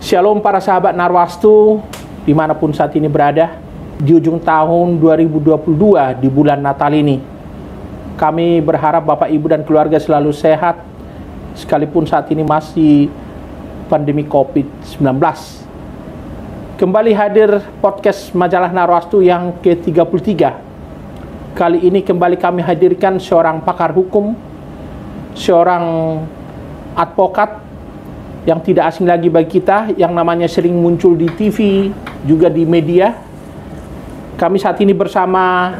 Shalom para sahabat Narwastu, dimanapun saat ini berada. Di ujung tahun 2022 di bulan Natal ini, kami berharap Bapak Ibu dan keluarga selalu sehat, sekalipun saat ini masih pandemi COVID-19. Kembali hadir podcast majalah Narwastu yang ke-33. Kali ini kembali kami hadirkan seorang pakar hukum, seorang advokat yang tidak asing lagi bagi kita, yang namanya sering muncul di TV, juga di media. Kami saat ini bersama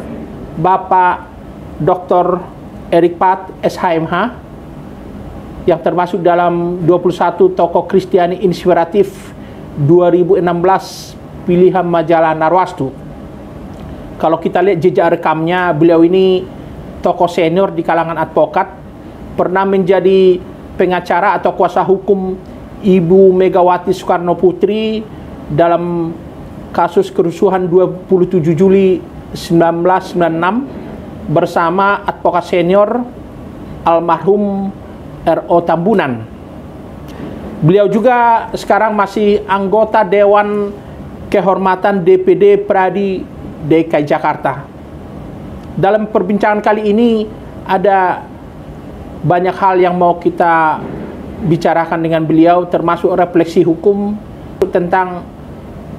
Bapak Dr. Erik Pat, SHMH, yang termasuk dalam 21 tokoh Kristiani Inspiratif 2016 pilihan majalah Narwastu. Kalau kita lihat jejak rekamnya, beliau ini tokoh senior di kalangan advokat, pernah menjadi pengacara atau kuasa hukum Ibu Megawati Soekarno Putri dalam kasus kerusuhan 27 Juli 1996 bersama advokat senior almarhum R.O. Tambunan. Beliau juga sekarang masih anggota Dewan Kehormatan DPD Pradi DKI Jakarta. Dalam perbincangan kali ini ada banyak hal yang mau kita bicarakan dengan beliau, termasuk refleksi hukum tentang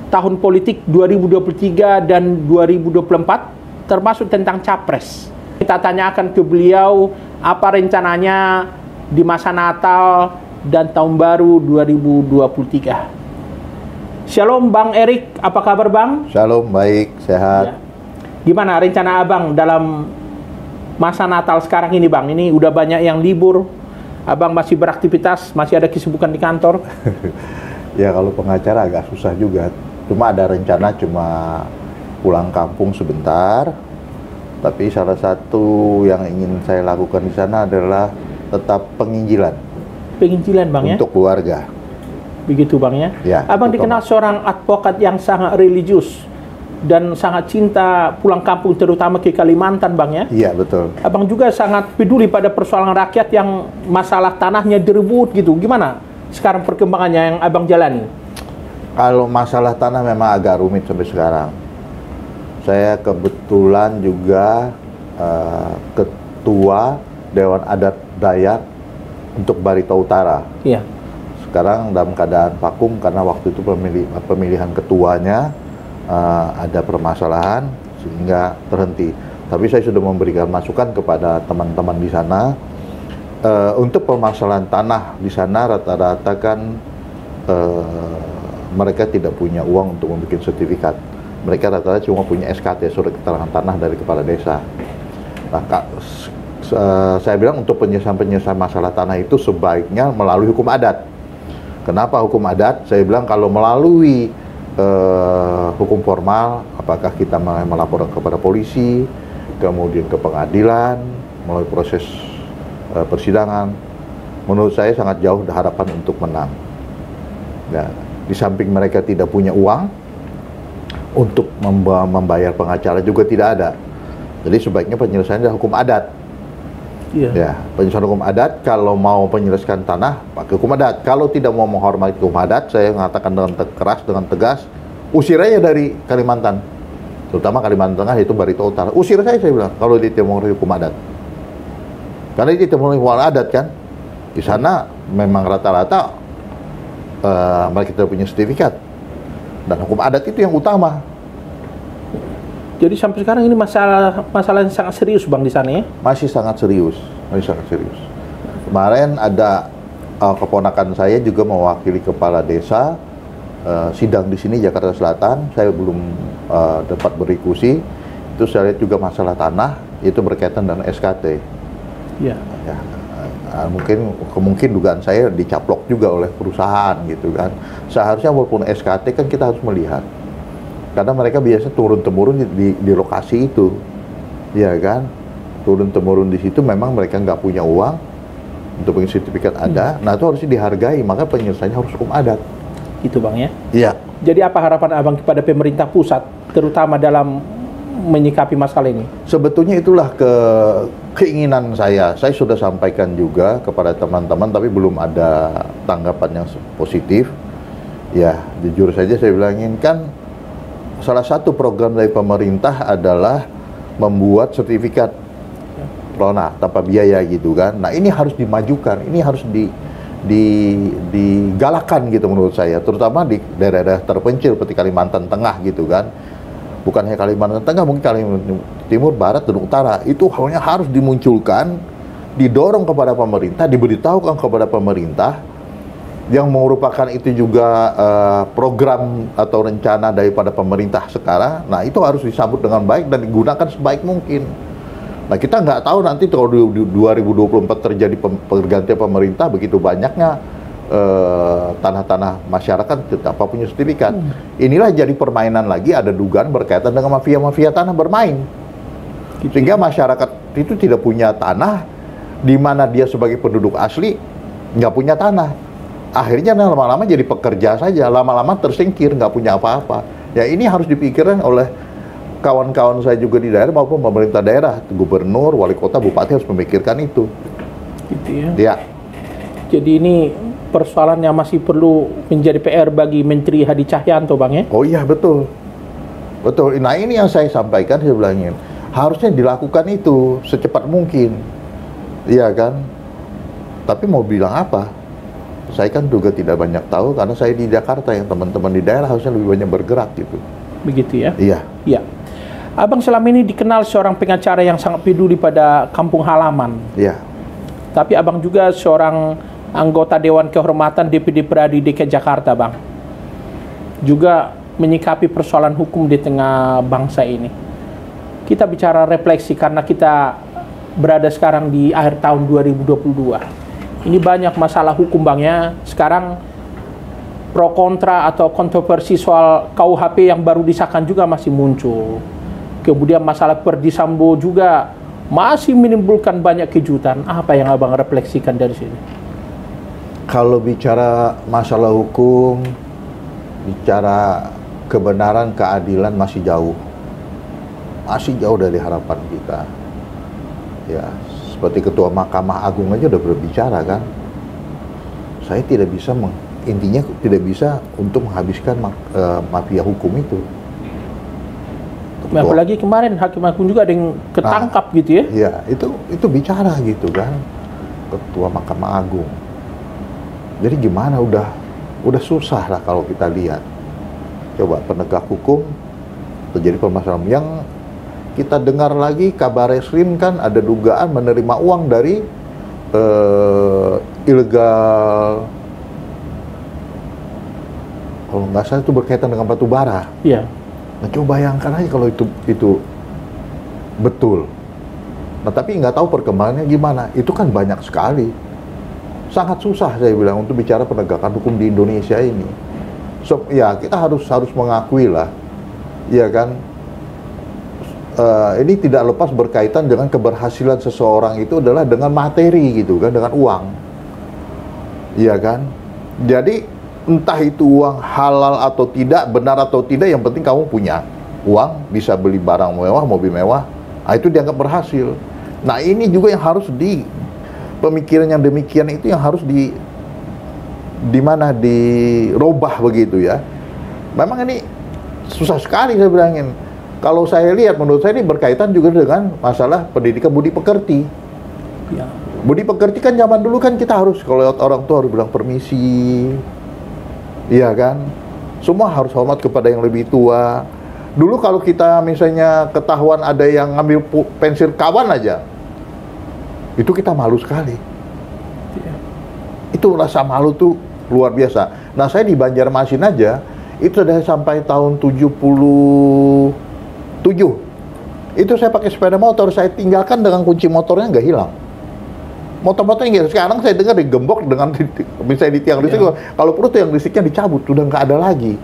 tahun politik 2023 dan 2024, termasuk tentang capres. Kita tanyakan ke beliau apa rencananya di masa Natal dan Tahun Baru 2023. Shalom Bang Erik, apa kabar Bang? Shalom, baik, sehat. Ya. Gimana rencana Abang dalam masa Natal sekarang ini Bang? Ini udah banyak yang libur, Abang masih beraktivitas, masih ada kesibukan di kantor? Ya kalau pengacara agak susah juga. Cuma ada rencana pulang kampung sebentar. Tapi salah satu yang ingin saya lakukan di sana adalah tetap penginjilan. Penginjilan Bang ya? Untuk keluarga. Begitu Bang ya? Ya, Abang dikenal seorang advokat yang sangat religius dan sangat cinta pulang kampung, terutama ke Kalimantan Bang ya? Iya betul. Abang juga sangat peduli pada persoalan rakyat yang masalah tanahnya direbut gitu. Gimana sekarang perkembangannya yang Abang jalani? Kalau masalah tanah memang agak rumit sampai sekarang. Saya kebetulan juga ketua Dewan Adat Dayak untuk Barito Utara. Iya. Sekarang dalam keadaan vakum karena waktu itu pemilihan ketuanya ada permasalahan sehingga terhenti. Tapi saya sudah memberikan masukan kepada teman-teman di sana untuk permasalahan tanah di sana. Rata-rata kan mereka tidak punya uang untuk membuat sertifikat. Mereka rata-rata cuma punya SKT, surat keterangan tanah dari kepala desa. Nah, saya bilang untuk penyelesaian masalah tanah itu sebaiknya melalui hukum adat. Kenapa hukum adat? Saya bilang kalau melalui hukum formal, apakah kita melapor kepada polisi, kemudian ke pengadilan, melalui proses persidangan, menurut saya sangat jauh harapan untuk menang. Ya, di samping mereka tidak punya uang untuk membayar pengacara juga tidak ada. Jadi sebaiknya penyelesaian adalah hukum adat. Iya. Ya, penyelesaian hukum adat. Kalau mau penyelesaian tanah pakai hukum adat. Kalau tidak mau menghormati hukum adat, saya mengatakan dengan keras, dengan tegas, usir aja dari Kalimantan, terutama Kalimantan Tengah, yaitu Barito Utara. Usir saya bilang kalau dia tidak mau hukum adat, karena dia tidak mau hukum adat kan. Di sana memang rata-rata mereka tidak punya sertifikat, dan hukum adat itu yang utama. Jadi sampai sekarang ini masalah yang sangat serius Bang di sana ya? Masih sangat serius, masih sangat serius. Kemarin ada keponakan saya juga mewakili kepala desa sidang di sini Jakarta Selatan. Saya belum dapat berdiskusi. Itu saya lihat juga masalah tanah itu berkaitan dengan SKT. Iya. Ya, mungkin dugaan saya dicaplok juga oleh perusahaan gitu kan. Seharusnya walaupun SKT kan kita harus melihat. Karena mereka biasa turun-temurun di lokasi itu, ya kan, turun-temurun di situ. Memang mereka nggak punya uang untuk punya sertifikat ada. Nah itu harusnya dihargai, maka penyelesaiannya harus hukum adat. Itu Bang ya? Iya. Jadi apa harapan Abang kepada pemerintah pusat, terutama dalam menyikapi masalah ini? Sebetulnya itulah keinginan saya. Saya sudah sampaikan juga kepada teman-teman, tapi belum ada tanggapan yang positif. Ya, jujur saja saya bilangin kan salah satu program dari pemerintah adalah membuat sertifikat Rona tanpa biaya gitu kan. Nah, ini harus dimajukan, ini harus digalakan gitu menurut saya, terutama di daerah-daerah terpencil seperti Kalimantan Tengah gitu kan. Bukan hanya Kalimantan Tengah, mungkin Kalimantan Timur, Barat, dan Utara. Itu hanya harus dimunculkan, didorong kepada pemerintah, diberitahukan kepada pemerintah, yang merupakan itu juga program atau rencana daripada pemerintah sekarang. Nah, itu harus disambut dengan baik dan digunakan sebaik mungkin. Nah, kita nggak tahu nanti kalau 2024 terjadi pergantian pemerintah, begitu banyaknya tanah-tanah masyarakat tanpa punya sertifikat. Inilah jadi permainan lagi, ada dugaan berkaitan dengan mafia-mafia tanah bermain. Sehingga masyarakat itu tidak punya tanah, di mana dia sebagai penduduk asli nggak punya tanah. Akhirnya lama-lama jadi pekerja saja, lama-lama tersingkir, nggak punya apa-apa. Ya, ini harus dipikirkan oleh kawan-kawan saya juga di daerah maupun pemerintah daerah, gubernur, wali kota, bupati harus memikirkan itu. Gitu ya. Ya. Jadi ini persoalannya masih perlu menjadi PR bagi Menteri Hadi Cahyanto, Bang ya? Oh iya, betul. Betul. Nah, ini yang saya sampaikan, saya bilangin. Harusnya dilakukan itu secepat mungkin. Iya kan? Tapi mau bilang apa? Saya kan juga tidak banyak tahu karena saya di Jakarta, yang teman-teman di daerah harusnya lebih banyak bergerak gitu. Begitu ya? Iya. Iya. Abang selama ini dikenal seorang pengacara yang sangat peduli pada kampung halaman. Iya. Tapi abang juga seorang anggota Dewan Kehormatan DPD Pradi DKI Jakarta, Bang. Juga menyikapi persoalan hukum di tengah bangsa ini. Kita bicara refleksi karena kita berada sekarang di akhir tahun 2022. Ini banyak masalah hukum, Bang ya. Sekarang pro kontra atau kontroversi soal KUHP yang baru disahkan juga masih muncul. Kemudian masalah Verdi Sambo juga masih menimbulkan banyak kejutan. Apa yang abang refleksikan dari sini? Kalau bicara masalah hukum, bicara kebenaran, keadilan masih jauh. Masih jauh dari harapan kita. Ya, seperti Ketua Mahkamah Agung aja udah berbicara kan. Saya tidak bisa, intinya tidak bisa untuk menghabiskan mafia hukum itu. Apalagi kemarin Hakim Agung juga ada yang ketangkap gitu ya. Iya, itu bicara gitu kan. Ketua Mahkamah Agung. Jadi gimana, udah susah lah kalau kita lihat. Coba penegak hukum terjadi permasalahan yang kita dengar lagi kabar reskrim kan ada dugaan menerima uang dari ilegal, kalau nggak salah itu berkaitan dengan batu bara. Iya. Nah, coba bayangkan aja kalau itu betul. Nah, tapi nggak tahu perkembangannya gimana. Itu kan banyak sekali. Sangat susah saya bilang untuk bicara penegakan hukum di Indonesia ini. So, ya kita harus mengakui lah, ya kan. Ini tidak lepas berkaitan dengan keberhasilan seseorang itu adalah dengan materi gitu kan, dengan uang. Iya kan? Jadi entah itu uang halal atau tidak, benar atau tidak, yang penting kamu punya uang, bisa beli barang mewah, mobil mewah, nah itu dianggap berhasil. Nah, ini juga yang harus pemikiran yang demikian itu yang harus dirubah begitu ya. Memang ini susah sekali saya bilangin. Kalau saya lihat, menurut saya ini berkaitan juga dengan masalah pendidikan budi pekerti. Ya. Budi pekerti kan zaman dulu kan kita harus, kalau orang tua harus bilang permisi, iya kan? Semua harus hormat kepada yang lebih tua. Dulu kalau kita misalnya ketahuan ada yang ngambil pensil kawan aja, itu kita malu sekali. Ya. Itu rasa malu tuh luar biasa. Nah, saya di Banjarmasin aja, itu sudah sampai tahun 77. Itu saya pakai sepeda motor, saya tinggalkan dengan kunci motornya nggak hilang. Motor-motornya nggak. Sekarang saya dengar digembok dengan misalnya di tiang listrik, kalau perlu tiang listriknya dicabut, udah nggak ada lagi.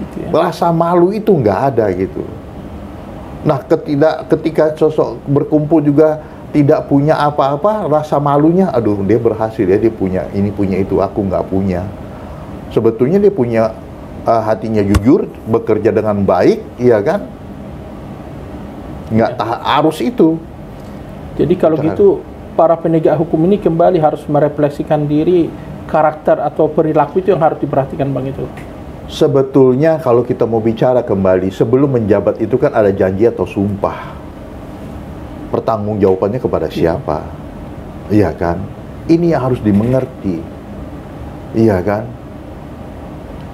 Gitu ya. Rasa malu itu nggak ada gitu. Nah, ketika sosok berkumpul juga tidak punya apa-apa, rasa malunya, aduh dia berhasil ya, dia punya ini, punya itu, aku nggak punya. Sebetulnya dia punya hatinya jujur, bekerja dengan baik, iya kan? Nggak tahan arus itu. Jadi kalau gitu, para penegak hukum ini kembali harus merefleksikan diri, karakter atau perilaku itu yang harus diperhatikan, Bang, itu. sebetulnya kalau kita mau bicara kembali, sebelum menjabat itu kan ada janji atau sumpah. Pertanggungjawabannya kepada siapa? Iya kan? Ini yang harus dimengerti. Iya kan?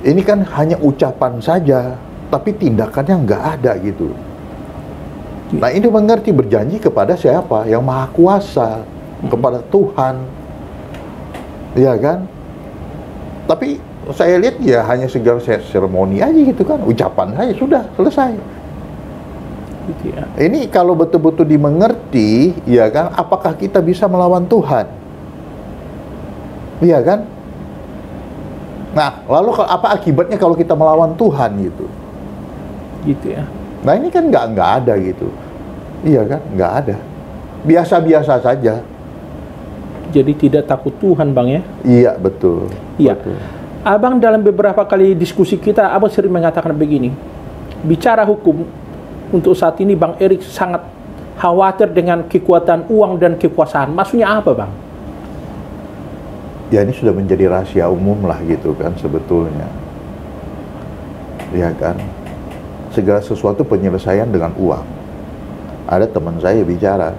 Ini kan hanya ucapan saja, tapi tindakannya nggak ada gitu. Nah ini mengerti, berjanji kepada siapa? Yang Maha Kuasa, kepada Tuhan. Iya kan? Tapi saya lihat ya hanya segala seremoni aja gitu kan, ucapan saja sudah selesai. Gitu ya. Ini kalau betul-betul dimengerti, ya kan, apakah kita bisa melawan Tuhan? Iya kan? Nah, lalu apa akibatnya kalau kita melawan Tuhan gitu? Gitu ya. Nah ini kan nggak ada gitu. Iya kan? Nggak ada. Biasa-biasa saja. Jadi tidak takut Tuhan, Bang ya? Iya, betul. Iya. Betul. Abang dalam beberapa kali diskusi kita, Abang sering mengatakan begini, bicara hukum, untuk saat ini Bang Erik sangat khawatir dengan kekuatan uang dan kekuasaan. Maksudnya apa, Bang? Ya ini sudah menjadi rahasia umum lah gitu kan sebetulnya. Ya kan? Segala sesuatu penyelesaian dengan uang. Ada teman saya bicara,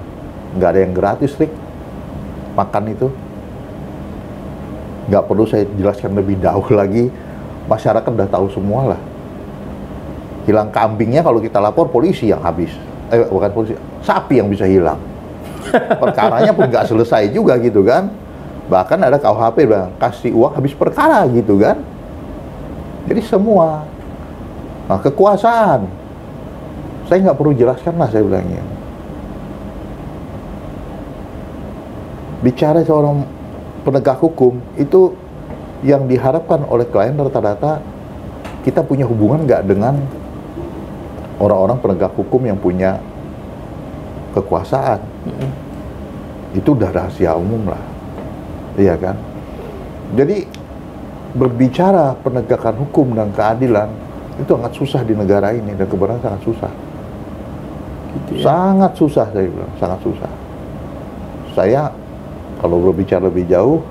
nggak ada yang gratis, Rick. Makan itu. Nggak perlu saya jelaskan lebih jauh lagi, masyarakat udah tahu semua lah. Hilang kambingnya kalau kita lapor polisi yang habis, bukan polisi, sapi yang bisa hilang. Perkaranya pun nggak selesai juga gitu kan. Bahkan ada KUHP bilang, kasih uang habis perkara gitu kan. Jadi semua. Nah kekuasaan, saya nggak perlu jelaskan lah saya bilangnya. Bicara seorang penegak hukum itu yang diharapkan oleh klien rata-rata kita punya hubungan nggak dengan orang-orang penegak hukum yang punya kekuasaan. Itu udah rahasia umum lah, iya kan? Jadi berbicara penegakan hukum dan keadilan itu sangat susah di negara ini, dan kebenaran sangat susah. Gitu ya. Sangat susah saya bilang, sangat susah. Saya kalau berbicara lebih jauh,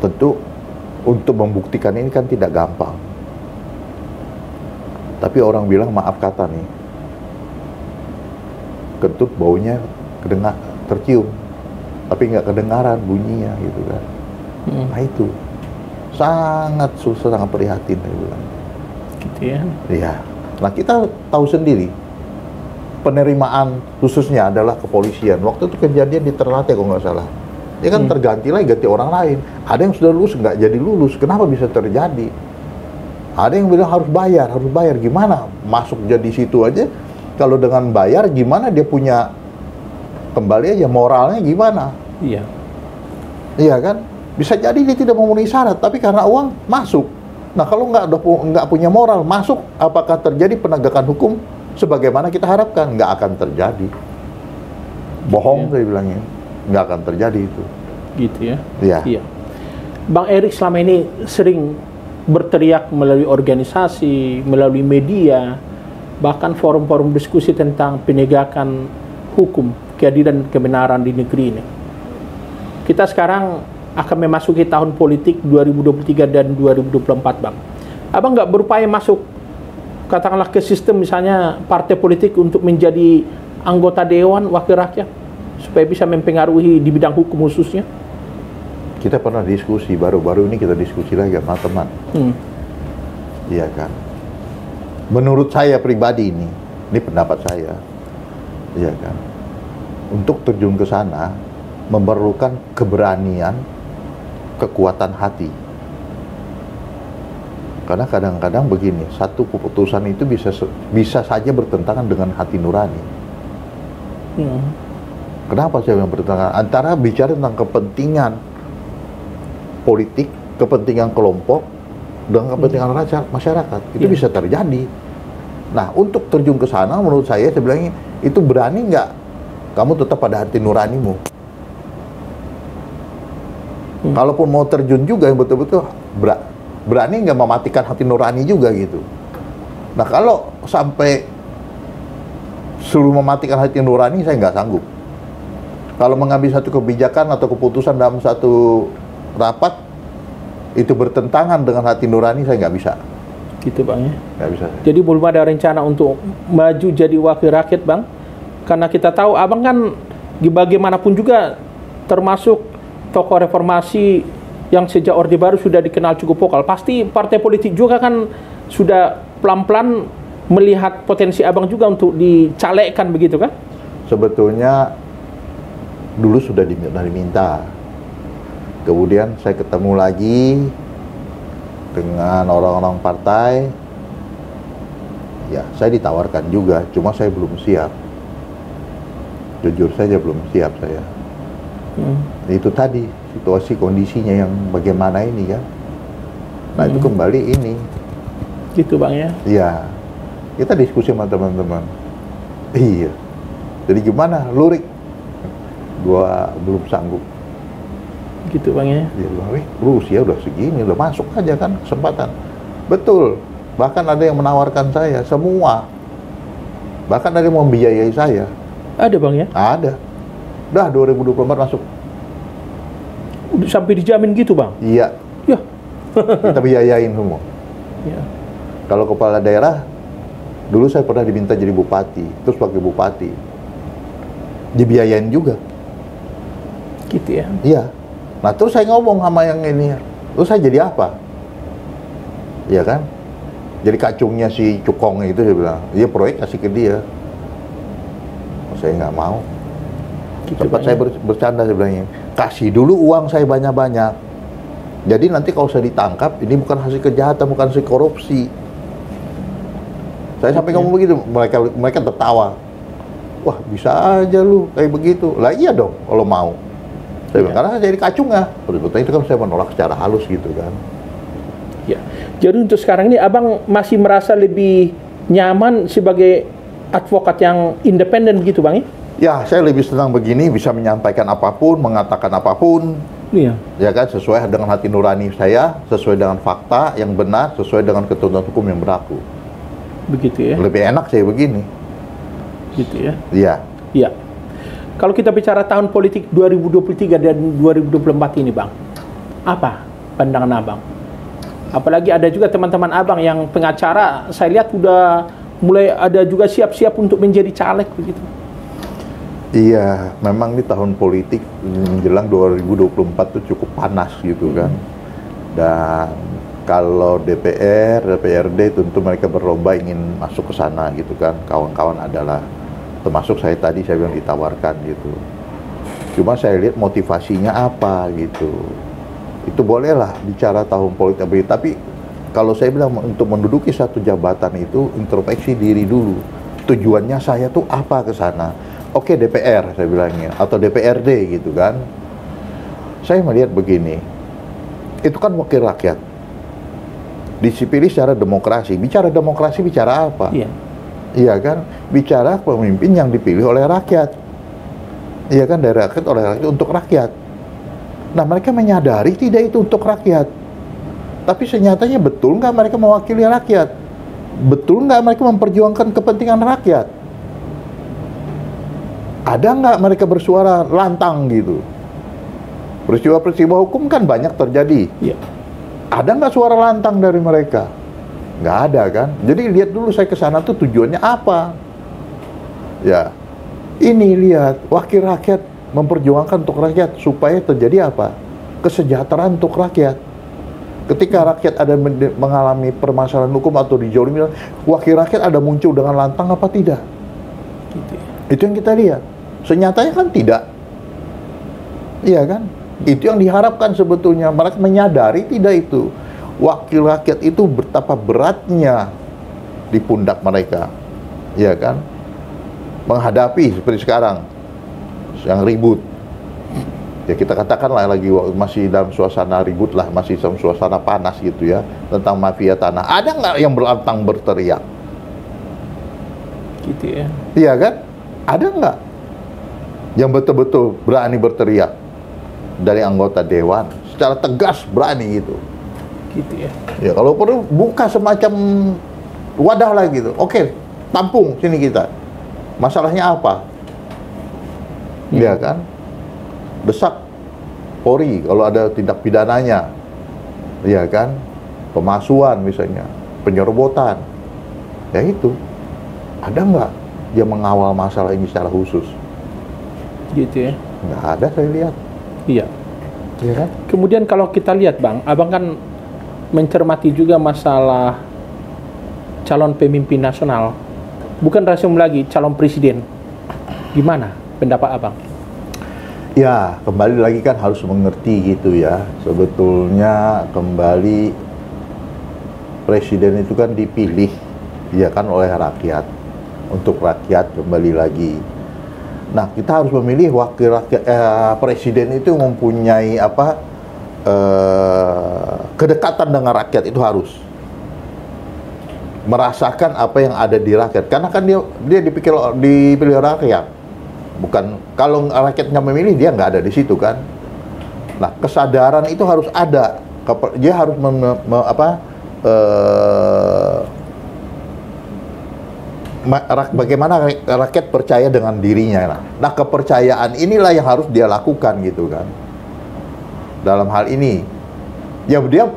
tentu untuk membuktikan ini kan tidak gampang. Tapi orang bilang maaf kata nih, kentut baunya tercium, tapi nggak kedengaran bunyinya gitu kan. Nah itu sangat susah, sangat prihatin saya bilang. Gitu ya. Iya. Nah kita tahu sendiri penerimaan khususnya adalah kepolisian. Waktu itu kejadian di Ternate kalau nggak salah. Dia kan terganti lagi, ganti orang lain. Ada yang sudah lulus, nggak jadi lulus. Kenapa bisa terjadi? Ada yang bilang harus bayar, harus bayar. Gimana? Masuk jadi situ aja. Kalau dengan bayar, gimana dia punya kembali aja moralnya gimana? Iya. Iya kan? Bisa jadi dia tidak memenuhi syarat, tapi karena uang masuk. Nah kalau nggak punya moral masuk, apakah terjadi penegakan hukum sebagaimana kita harapkan? Nggak akan terjadi. Bohong saya bilangnya, nggak akan terjadi itu. Gitu ya. Iya. Iya. Bang Erik selama ini sering berteriak melalui organisasi, melalui media, bahkan forum-forum diskusi tentang penegakan hukum, keadilan, kebenaran di negeri ini. Kita sekarang akan memasuki tahun politik 2023 dan 2024, Bang. Abang nggak berupaya masuk, katakanlah ke sistem misalnya partai politik untuk menjadi anggota dewan wakil rakyat, supaya bisa mempengaruhi di bidang hukum khususnya? Kita pernah diskusi, baru-baru ini kita diskusi lagi sama teman. Iya kan. Menurut saya pribadi ini pendapat saya, iya kan. Untuk terjun ke sana memerlukan keberanian, kekuatan hati. Karena kadang-kadang begini, satu keputusan itu bisa saja bertentangan dengan hati nurani. Kenapa saya bilang bertentangan? Antara bicara tentang kepentingan politik, kepentingan kelompok, dengan kepentingan masyarakat, itu bisa terjadi. Nah, untuk terjun ke sana, menurut saya bilangnya, itu berani nggak kamu tetap pada hati nuranimu? Kalaupun mau terjun juga yang betul-betul berani nggak mematikan hati nurani juga gitu. Nah, kalau sampai suruh mematikan hati nurani, saya nggak sanggup. Kalau mengambil satu kebijakan atau keputusan dalam satu rapat itu bertentangan dengan hati nurani, saya nggak bisa. Gitu Bang ya. Nggak bisa. Jadi belum ada rencana untuk maju jadi wakil rakyat Bang? Karena kita tahu Abang kan bagaimanapun juga termasuk tokoh reformasi yang sejak Orde Baru sudah dikenal cukup vokal. Pasti partai politik juga kan sudah pelan-pelan melihat potensi Abang juga untuk dicalekkan begitu kan? Sebetulnya dulu sudah diminta. Kemudian saya ketemu lagi dengan orang-orang partai. Ya, saya ditawarkan juga, cuma saya belum siap. Jujur saja belum siap saya. Itu tadi situasi kondisinya yang bagaimana ini kan. Nah, itu kembali ini. Gitu Bang ya. Iya. Kita diskusi sama teman-teman. Iya. Jadi gimana, Lurik? Gua belum sanggup. Gitu Bang ya. Ya, lu usia udah segini, udah masuk aja kan kesempatan. Betul. Bahkan ada yang menawarkan saya semua. Bahkan ada yang mau membiayai saya. Ada Bang ya? Ada. Udah 2024 masuk. Udah sampai dijamin gitu Bang? Iya. Ya. Kita biayain semua. Ya. Kalau kepala daerah, dulu saya pernah diminta jadi bupati, terus pakai bupati. Dibiayain juga. Gitu ya. Iya. Nah, terus saya ngomong sama yang ini, terus saya jadi apa? Iya kan? Jadi kacungnya si Cukong itu, saya bilang, iya proyek kasih ke dia. Saya nggak mau. Gitu Sempat Bang, saya ya. bercanda, saya bilangnya, kasih dulu uang saya banyak-banyak. Jadi nanti kalau saya ditangkap, ini bukan hasil kejahatan, bukan hasil korupsi. Saya sampai ngomong begitu, mereka tertawa. Wah, bisa aja lu kayak begitu. Lah iya dong, kalau mau. Saya bilang, karena saya jadi kacungnya. Betul-betul itu kan saya menolak secara halus gitu kan. Ya. Jadi untuk sekarang ini Abang masih merasa lebih nyaman sebagai advokat yang independen gitu Bang ya? Ya, saya lebih senang begini, bisa menyampaikan apapun, mengatakan apapun. Iya. Ya kan, sesuai dengan hati nurani saya, sesuai dengan fakta yang benar, sesuai dengan ketentuan hukum yang berlaku. Begitu ya? Lebih enak saya begini. Gitu ya? Iya. Iya. Kalau kita bicara tahun politik 2023 dan 2024 ini Bang, apa pandangan Abang? Apalagi ada juga teman-teman Abang yang pengacara, saya lihat udah mulai ada juga siap-siap untuk menjadi caleg begitu. Iya, memang ini tahun politik menjelang 2024 itu cukup panas gitu kan. Dan kalau DPR, DPRD tentu mereka berlomba ingin masuk ke sana gitu kan. Kawan-kawan adalah, termasuk saya tadi saya bilang ditawarkan gitu. Cuma saya lihat motivasinya apa gitu. Itu bolehlah bicara tahun politik, tapi kalau saya bilang untuk menduduki satu jabatan itu introspeksi diri dulu. Tujuannya saya tuh apa ke sana? Oke, DPR saya bilangnya, atau DPRD gitu kan. Saya melihat begini, itu kan wakil rakyat. Dipilih secara demokrasi. Bicara demokrasi bicara apa? Iya. Iya kan? Bicara pemimpin yang dipilih oleh rakyat. Iya kan, dari rakyat, oleh rakyat, untuk rakyat. Nah, mereka menyadari tidak itu untuk rakyat. Tapi senyatanya betul nggak mereka mewakili rakyat? Betul nggak mereka memperjuangkan kepentingan rakyat? Ada nggak mereka bersuara lantang gitu? Peristiwa-peristiwa hukum kan banyak terjadi. Iya. Ada nggak suara lantang dari mereka? Nggak ada kan? Jadi lihat dulu saya ke sana tuh tujuannya apa? Ya, ini lihat wakil rakyat memperjuangkan untuk rakyat supaya terjadi apa? Kesejahteraan untuk rakyat. Ketika rakyat ada mengalami permasalahan hukum atau dijolimi, wakil rakyat ada muncul dengan lantang apa tidak? Gitu ya. Itu yang kita lihat. Senyatanya kan tidak. Iya kan? Itu yang diharapkan sebetulnya. Mereka menyadari tidak itu. Wakil rakyat itu betapa beratnya di pundak mereka. Iya kan? Menghadapi seperti sekarang yang ribut. Ya kita katakanlah lagi masih dalam suasana ribut lah, masih dalam suasana panas gitu ya, tentang mafia tanah. Ada nggak yang berlantang berteriak? Gitu ya. Iya kan? Ada nggak yang betul-betul berani berteriak dari anggota dewan secara tegas berani gitu? Gitu ya. Ya kalau perlu buka semacam wadah lah gitu. Oke, tampung sini kita. Masalahnya apa? Iya kan? Desak Polri kalau ada tindak pidananya, ya kan, pemalsuan misalnya, penyerobotan, ya itu, ada nggak dia mengawal masalah ini secara khusus? Gitu ya? Nggak ada, saya lihat. Iya. Ya kan? Kemudian kalau kita lihat Bang, Abang kan mencermati juga masalah calon pemimpin nasional, bukan rasum lagi calon presiden. Gimana pendapat Abang? Ya, kembali lagi kan harus mengerti gitu ya. Sebetulnya kembali presiden itu kan dipilih, ya kan, oleh rakyat. Untuk rakyat kembali lagi. Nah, kita harus memilih wakil rakyat, presiden itu mempunyai apa, kedekatan dengan rakyat, itu harus merasakan apa yang ada di rakyat. Karena kan dia dipilih rakyat. Bukan, kalau rakyatnya memilih, dia nggak ada di situ kan. Nah, kesadaran itu harus ada. Dia harus bagaimana rakyat percaya dengan dirinya. Nah, kepercayaan inilah yang harus dia lakukan gitu kan. Dalam hal ini, ya dia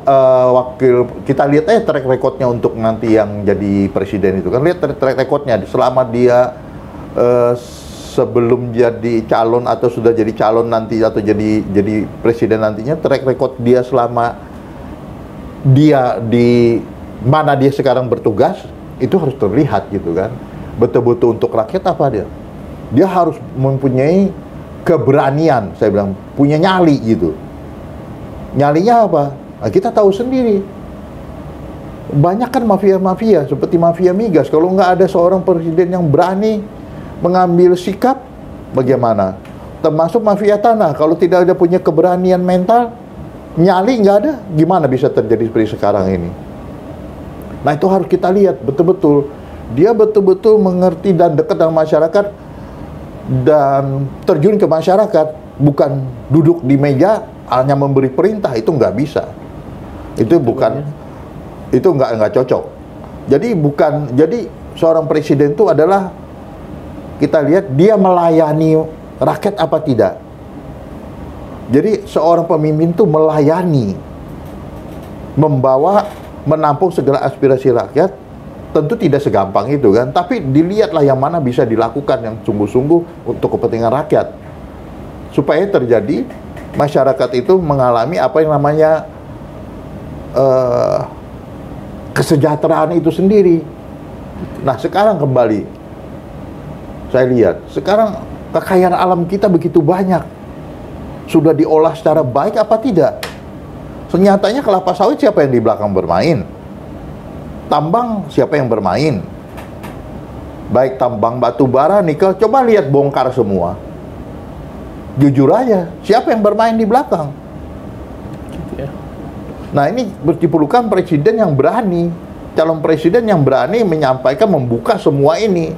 kita lihat track recordnya untuk nanti yang jadi presiden itu kan, lihat track recordnya selama dia sebelum jadi calon atau sudah jadi calon nanti atau jadi presiden nantinya, track record dia selama dia di mana dia sekarang bertugas itu harus terlihat gitu kan. Betul-betul untuk rakyat apa dia harus mempunyai keberanian, saya bilang punya nyali gitu. Nyalinya apa? Nah, kita tahu sendiri banyak kan mafia-mafia seperti mafia migas. Kalau nggak ada seorang presiden yang berani mengambil sikap, bagaimana? Termasuk mafia tanah, kalau tidak ada punya keberanian mental, nyali nggak ada, gimana bisa terjadi seperti sekarang ini? Nah, itu harus kita lihat betul-betul. Dia betul-betul mengerti dan dekat dengan masyarakat dan terjun ke masyarakat, bukan duduk di meja hanya memberi perintah, itu nggak bisa. Itu bukan, itu nggak cocok. Jadi seorang presiden itu adalah, kita lihat dia melayani rakyat apa tidak. Jadi seorang pemimpin itu melayani, menampung segala aspirasi rakyat. Tentu tidak segampang itu kan, tapi dilihatlah yang mana bisa dilakukan yang sungguh-sungguh untuk kepentingan rakyat, supaya terjadi masyarakat itu mengalami apa yang namanya kesejahteraan itu sendiri. Nah, sekarang kembali saya lihat, sekarang kekayaan alam kita begitu banyak. Sudah diolah secara baik apa tidak? Senyatanya kelapa sawit siapa yang di belakang bermain? Tambang siapa yang bermain? Baik tambang batu bara, nikel, coba lihat bongkar semua. Jujur aja, siapa yang bermain di belakang? Nah, ini diperlukan presiden yang berani. Calon presiden yang berani menyampaikan, membuka semua ini.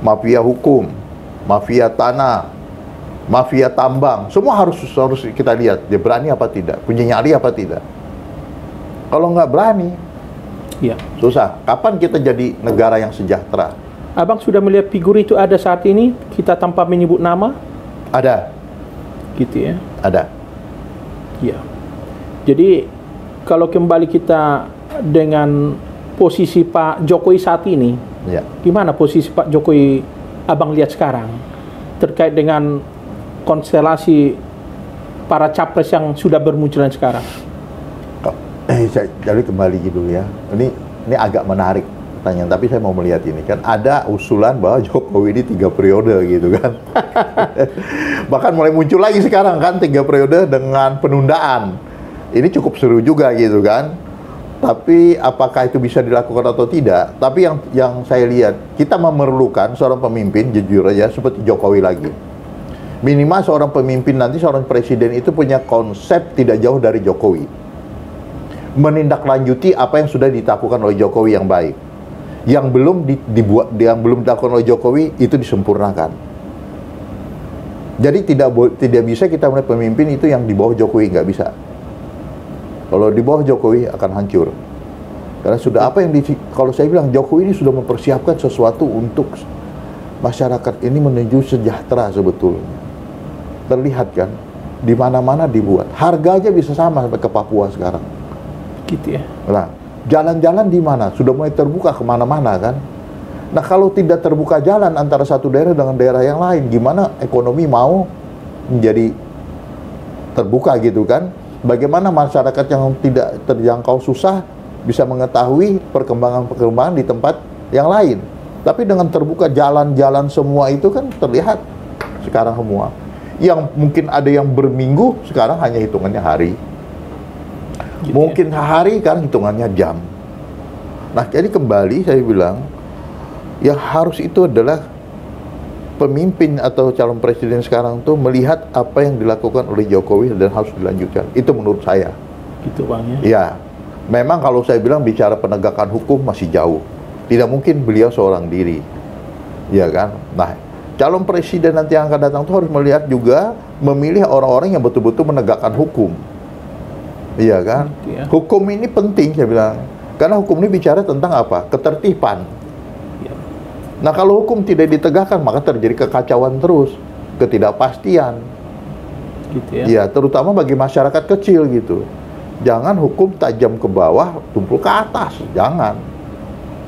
Mafia hukum, mafia tanah, mafia tambang, semua harus kita lihat dia berani apa tidak, punya nyali apa tidak. Kalau nggak berani, ya susah. Kapan kita jadi negara yang sejahtera? Abang sudah melihat figur itu ada saat ini, kita tanpa menyebut nama? Ada. Gitu ya? Ada. Ya. Jadi kalau kembali kita dengan posisi Pak Jokowi saat ini, ya, gimana posisi Pak Jokowi Abang lihat sekarang terkait dengan konstelasi para capres yang sudah bermunculan sekarang? Jadi kembali gitu ya. Ini agak menarik pertanyaan, tapi saya mau melihat ini kan ada usulan bahwa Jokowi ini 3 periode gitu kan. Bahkan mulai muncul lagi sekarang kan 3 periode dengan penundaan. Ini cukup seru juga gitu kan. Tapi apakah itu bisa dilakukan atau tidak? Tapi yang saya lihat, kita memerlukan seorang pemimpin, jujur aja, seperti Jokowi lagi. Minimal seorang pemimpin nanti, seorang presiden itu punya konsep tidak jauh dari Jokowi. Menindaklanjuti apa yang sudah dilakukan oleh Jokowi yang baik. Yang belum dilakukan oleh Jokowi, itu disempurnakan. Jadi tidak bisa kita melihat pemimpin itu yang di bawah Jokowi, nggak bisa. Kalau di bawah Jokowi akan hancur. Karena sudah kalau saya bilang Jokowi ini sudah mempersiapkan sesuatu untuk masyarakat ini menuju sejahtera sebetulnya. Terlihat kan? di mana-mana dibuat. Harga aja bisa sama sampai ke Papua sekarang. Gitu ya. Nah, jalan-jalan di mana? Sudah mulai terbuka kemana-mana kan? Nah, kalau tidak terbuka jalan antara satu daerah dengan daerah yang lain, gimana ekonomi mau menjadi terbuka gitu kan? Bagaimana masyarakat yang tidak terjangkau susah bisa mengetahui perkembangan-perkembangan di tempat yang lain? Tapi dengan terbuka jalan-jalan semua itu kan terlihat sekarang semua. Yang mungkin ada yang berminggu, sekarang hanya hitungannya hari. Gitu Mungkin hari kan hitungannya jam. Nah, jadi kembali saya bilang, yang harus itu adalah pemimpin atau calon presiden sekarang tuh melihat apa yang dilakukan oleh Jokowi dan harus dilanjutkan. Itu menurut saya. Gitu Bang ya. Ya, memang kalau saya bilang bicara penegakan hukum masih jauh. Tidak mungkin beliau seorang diri. Ya kan? Nah, calon presiden nanti yang akan datang itu harus melihat juga memilih orang-orang yang betul-betul menegakkan hukum. Iya kan? Ya. Hukum ini penting saya bilang. Karena hukum ini bicara tentang apa? Ketertiban. Ya. Nah, kalau hukum tidak ditegakkan maka terjadi kekacauan terus, ketidakpastian. Gitu ya. Ya, terutama bagi masyarakat kecil gitu. Jangan hukum tajam ke bawah, tumpul ke atas. Jangan.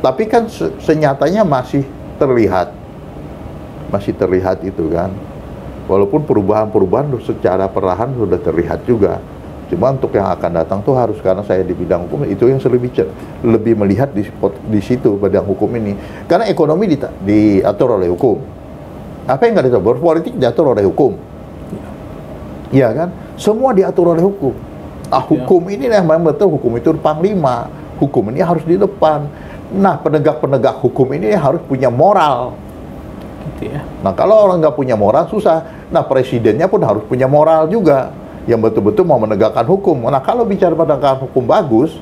Tapi kan senyatanya masih terlihat. Masih terlihat itu kan. Walaupun perubahan-perubahan secara perlahan sudah terlihat juga. Cuma untuk yang akan datang tuh harus, karena saya di bidang hukum, itu yang lebih melihat di situ, bidang hukum ini. Karena ekonomi diatur oleh hukum. Apa yang nggak diatur? Politik diatur oleh hukum. Iya kan? Semua diatur oleh hukum. Nah, hukum ini memang betul, hukum itu panglima. Hukum ini harus di depan. Nah, penegak-penegak hukum ini harus punya moral. Gitu ya. Nah, kalau orang nggak punya moral, susah. Nah, presidennya pun harus punya moral juga, yang betul-betul mau menegakkan hukum. Nah, kalau bicara penegakan hukum bagus,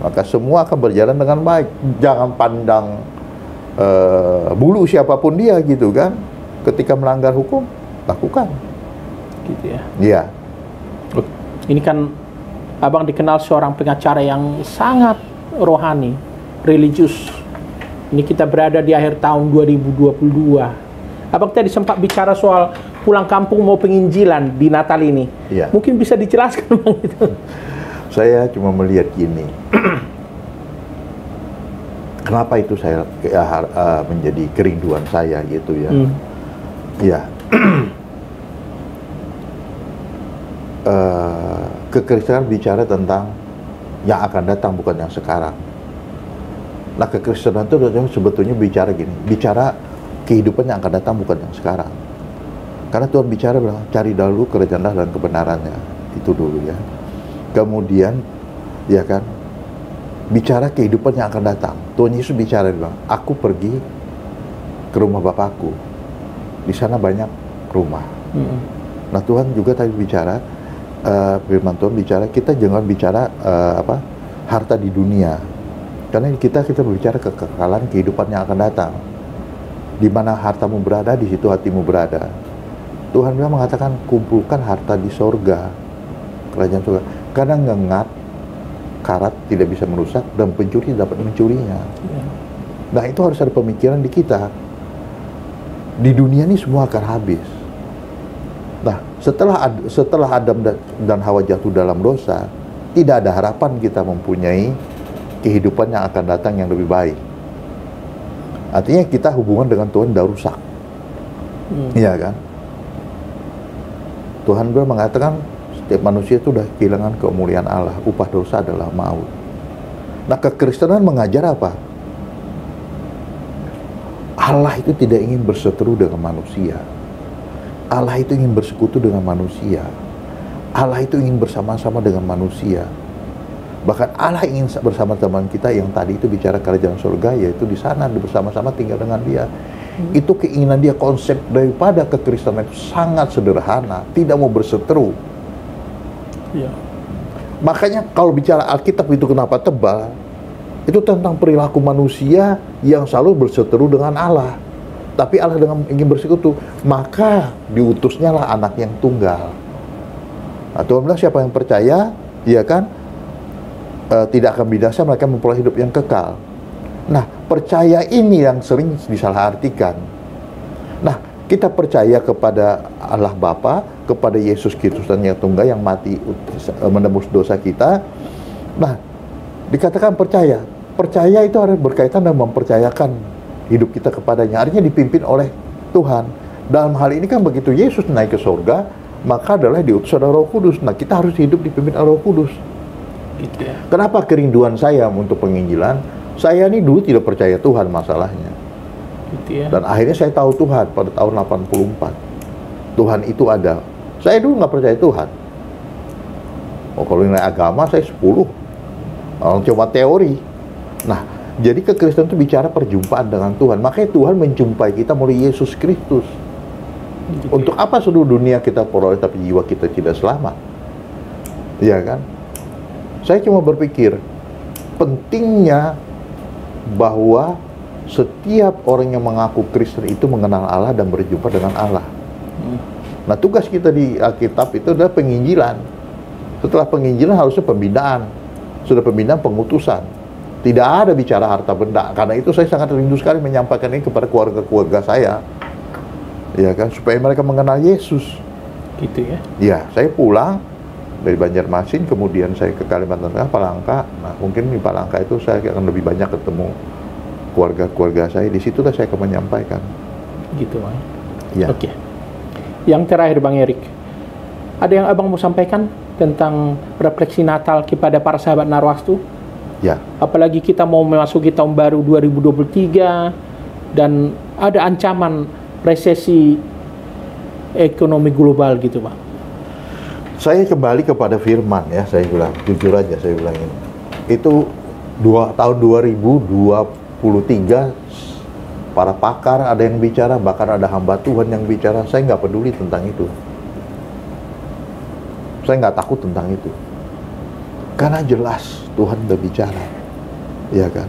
maka semua akan berjalan dengan baik. Jangan pandang bulu siapapun dia gitu kan. Ketika melanggar hukum, lakukan. Gitu ya. Iya. Ini kan Abang dikenal seorang pengacara yang sangat rohani, religius. Ini kita berada di akhir tahun 2022. Abang tadi sempat bicara soal pulang kampung mau penginjilan di Natal ini. Iya. Mungkin bisa dijelaskan Bang itu. Saya cuma melihat gini. Kenapa itu saya menjadi kerinduan saya gitu ya. Iya. Kekristenan bicara tentang yang akan datang, bukan yang sekarang. Nah, kekristenan itu sebetulnya bicara gini, bicara kehidupan yang akan datang, bukan yang sekarang. Karena Tuhan bicara bilang, cari dahulu kerajaan Allah dan kebenarannya, itu dulu ya. Kemudian, ya kan, bicara kehidupan yang akan datang. Tuhan Yesus bicara bilang, aku pergi ke rumah Bapakku, di sana banyak rumah. Nah, Tuhan juga tadi bicara, firman Tuhan bicara, kita jangan bicara harta di dunia. Karena kita berbicara kekekalan kehidupan yang akan datang. Di mana hartamu berada, di situ hatimu berada. Tuhan bilang mengatakan, kumpulkan harta di sorga, kerajaan surga. Karena ngengat, karat tidak bisa merusak, dan pencuri dapat mencurinya. Nah, itu harus ada pemikiran di kita. Di dunia ini semua akan habis. Nah, setelah Adam dan Hawa jatuh dalam dosa, tidak ada harapan kita mempunyai kehidupan yang akan datang yang lebih baik. Artinya kita hubungan dengan Tuhan udah rusak. Iya kan? Tuhan juga mengatakan setiap manusia itu udah kehilangan kemuliaan Allah. Upah dosa adalah maut. Nah, kekristenan mengajar apa? Allah itu tidak ingin berseteru dengan manusia. Allah itu ingin bersekutu dengan manusia. Allah itu ingin bersama-sama dengan manusia. Bahkan Allah ingin bersama-sama kita, yang tadi itu bicara kerajaan surga, yaitu di sana bersama-sama tinggal dengan Dia. Itu keinginan Dia. Konsep daripada kekristenan itu sangat sederhana, tidak mau berseteru. Ya. Makanya kalau bicara Alkitab itu kenapa tebal, itu tentang perilaku manusia yang selalu berseteru dengan Allah. Tapi Allah dengan ingin bersekutu, maka diutusnya lah anak yang tunggal. Nah, Tuhan bilang siapa yang percaya, ya kan, tidak akan binasa, mereka memperoleh hidup yang kekal. Nah, percaya ini yang sering disalahartikan. Nah, kita percaya kepada Allah Bapa, kepada Yesus Kristus dan yang tunggal yang mati menebus dosa kita. Nah, dikatakan percaya. Percaya itu harus berkaitan dan mempercayakan hidup kita kepadanya. Artinya dipimpin oleh Tuhan. Dalam hal ini kan begitu Yesus naik ke surga, maka adalah diutus oleh Roh Kudus. Nah, kita harus hidup dipimpin oleh Roh Kudus. Gitu ya. Kenapa kerinduan saya untuk penginjilan? Saya ini dulu tidak percaya Tuhan masalahnya. Gitu ya. Dan akhirnya saya tahu Tuhan pada tahun 84. Tuhan itu ada. Saya dulu nggak percaya Tuhan. Oh, kalau nilai agama saya 10. Cuma teori. Nah, jadi kekristenan itu bicara perjumpaan dengan Tuhan. Makanya Tuhan menjumpai kita melalui Yesus Kristus. Gitu Untuk ya. apa seluruh dunia kita peroleh tapi jiwa kita tidak selamat? Iya kan? Saya cuma berpikir pentingnya bahwa setiap orang yang mengaku Kristen itu mengenal Allah dan berjumpa dengan Allah. Nah, tugas kita di Alkitab itu adalah penginjilan. Setelah penginjilan harusnya pembinaan. Sudah pembinaan, pengutusan. Tidak ada bicara harta benda. Karena itu saya sangat rindu sekali menyampaikan ini kepada keluarga-keluarga saya. Ya kan, supaya mereka mengenal Yesus. Gitu ya. Ya, saya pulang dari Banjarmasin, kemudian saya ke Kalimantan Tengah, Palangka. Nah, mungkin di Palangka itu saya akan lebih banyak ketemu keluarga-keluarga saya. Di situlah saya akan menyampaikan. Gitu, Bang. Ya. Oke. Yang terakhir, Bang Erik. Ada yang Abang mau sampaikan tentang refleksi Natal kepada para sahabat Narwastu? Ya. Apalagi kita mau memasuki tahun baru 2023 dan ada ancaman resesi ekonomi global gitu, Bang. Saya kembali kepada firman ya, saya bilang, jujur aja saya bilang ini. Itu tahun 2023 para pakar ada yang bicara, bahkan ada hamba Tuhan yang bicara, saya nggak peduli tentang itu. Saya nggak takut tentang itu. Karena jelas Tuhan udah bicara. Ya kan?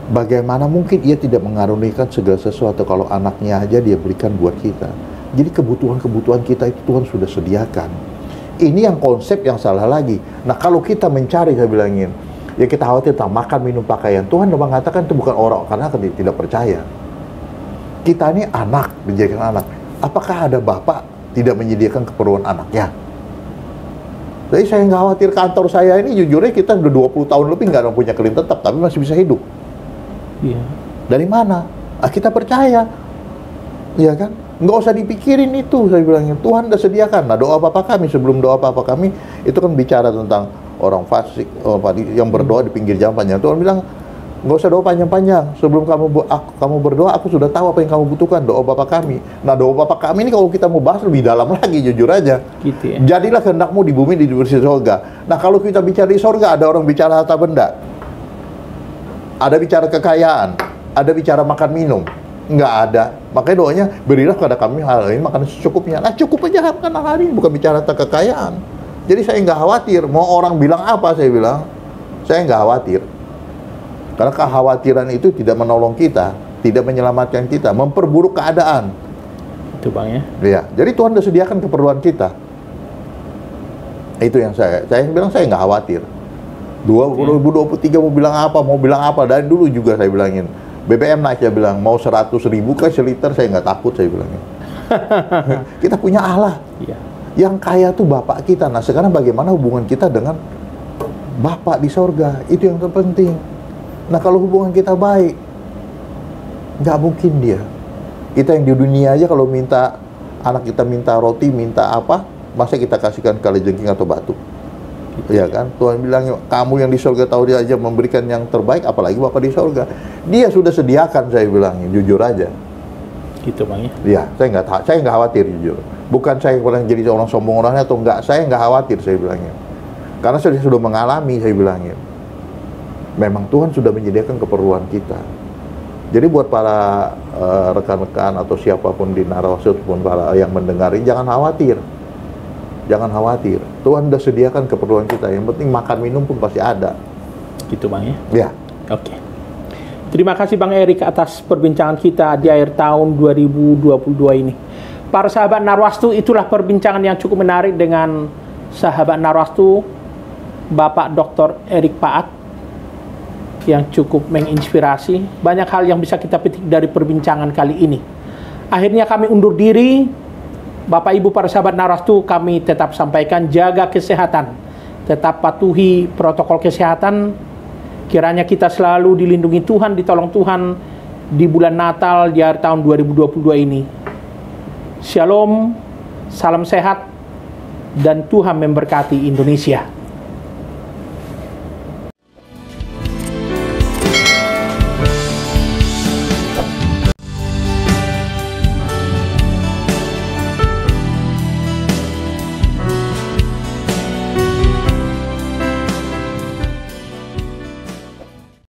Bagaimana mungkin ia tidak mengaruniakan segala sesuatu kalau anaknya aja dia berikan buat kita. Jadi kebutuhan-kebutuhan kita itu Tuhan sudah sediakan. Ini yang konsep yang salah lagi. Nah, kalau kita mencari, saya bilangin, ya kita khawatir tentang makan, minum, pakaian. Tuhan udah mengatakan itu bukan orang, karena tidak percaya. Kita ini anak, menjadikan anak. Apakah ada bapak tidak menyediakan keperluan anaknya? Jadi saya nggak khawatir kantor saya ini, jujurnya kita udah 20 tahun lebih nggak punya klien tetap, tapi masih bisa hidup. Iya. Dari mana? Kita percaya. Iya kan? Nggak usah dipikirin itu, saya bilangnya. Tuhan udah sediakan. Nah, doa Bapa kami, sebelum doa Bapa kami, itu kan bicara tentang orang fasik, yang berdoa di pinggir jalan panjang. Tuhan bilang, nggak usah doa panjang-panjang. Sebelum kamu berdoa, aku sudah tahu apa yang kamu butuhkan. Doa Bapa kami. Nah, doa Bapa kami ini kalau kita mau bahas lebih dalam lagi, jujur aja. Gitu ya. Jadilah kehendakmu di bumi di surga. Nah, kalau kita bicara di surga, ada orang bicara harta benda. Ada bicara kekayaan. Ada bicara makan minum. Nggak ada. Makanya doanya, berilah kepada kami hal ini makan secukupnya. Nah, cukup aja makan hari ini, bukan bicara tentang kekayaan. Jadi saya nggak khawatir. Mau orang bilang apa, saya bilang. Saya nggak khawatir. Karena kekhawatiran itu tidak menolong kita, tidak menyelamatkan kita, memperburuk keadaan. Itu, Bang ya. Ya, jadi Tuhan sudah sediakan keperluan kita. Itu yang saya bilang, saya nggak khawatir. 2023 mau bilang apa, dari dulu juga saya bilangin. BBM naik, saya bilang, mau 100.000 ke seliter, saya nggak takut, saya bilangin. Kita punya Allah. Iya. Yang kaya tuh Bapak kita. Nah, sekarang bagaimana hubungan kita dengan Bapak di sorga? Itu yang terpenting. Nah, kalau hubungan kita baik, nggak mungkin dia. Kita yang di dunia aja kalau minta, anak kita minta roti, minta apa, masa kita kasihkan kalajengking atau batu? Ya kan? Tuhan bilang, kamu yang di surga tahu dia aja memberikan yang terbaik, apalagi Bapak di surga. Dia sudah sediakan, saya bilangin, jujur aja. Gitu, Bang ya. Ya, saya nggak khawatir, jujur. Bukan saya bilang jadi orang sombong orangnya atau enggak, saya nggak khawatir, saya bilangin. Karena saya sudah mengalami, saya bilangin. Memang Tuhan sudah menyediakan keperluan kita. Jadi buat para rekan-rekan atau siapapun di Narwastu ataupun para yang mendengarin, jangan khawatir. Jangan khawatir. Tuhan sudah sediakan keperluan kita. Yang penting makan minum pun pasti ada. Gitu, Bang ya. Ya. Oke. Terima kasih Bang Erik atas perbincangan kita di akhir tahun 2022 ini. Para sahabat Narwastu, itulah perbincangan yang cukup menarik dengan sahabat Narwastu, Bapak Dr. Erik Paat, yang cukup menginspirasi. Banyak hal yang bisa kita petik dari perbincangan kali ini. Akhirnya kami undur diri. Bapak Ibu para sahabat Narastu, kami tetap sampaikan jaga kesehatan, tetap patuhi protokol kesehatan. Kiranya kita selalu dilindungi Tuhan, ditolong Tuhan di bulan Natal di akhir tahun 2022 ini. Shalom, salam sehat, dan Tuhan memberkati Indonesia.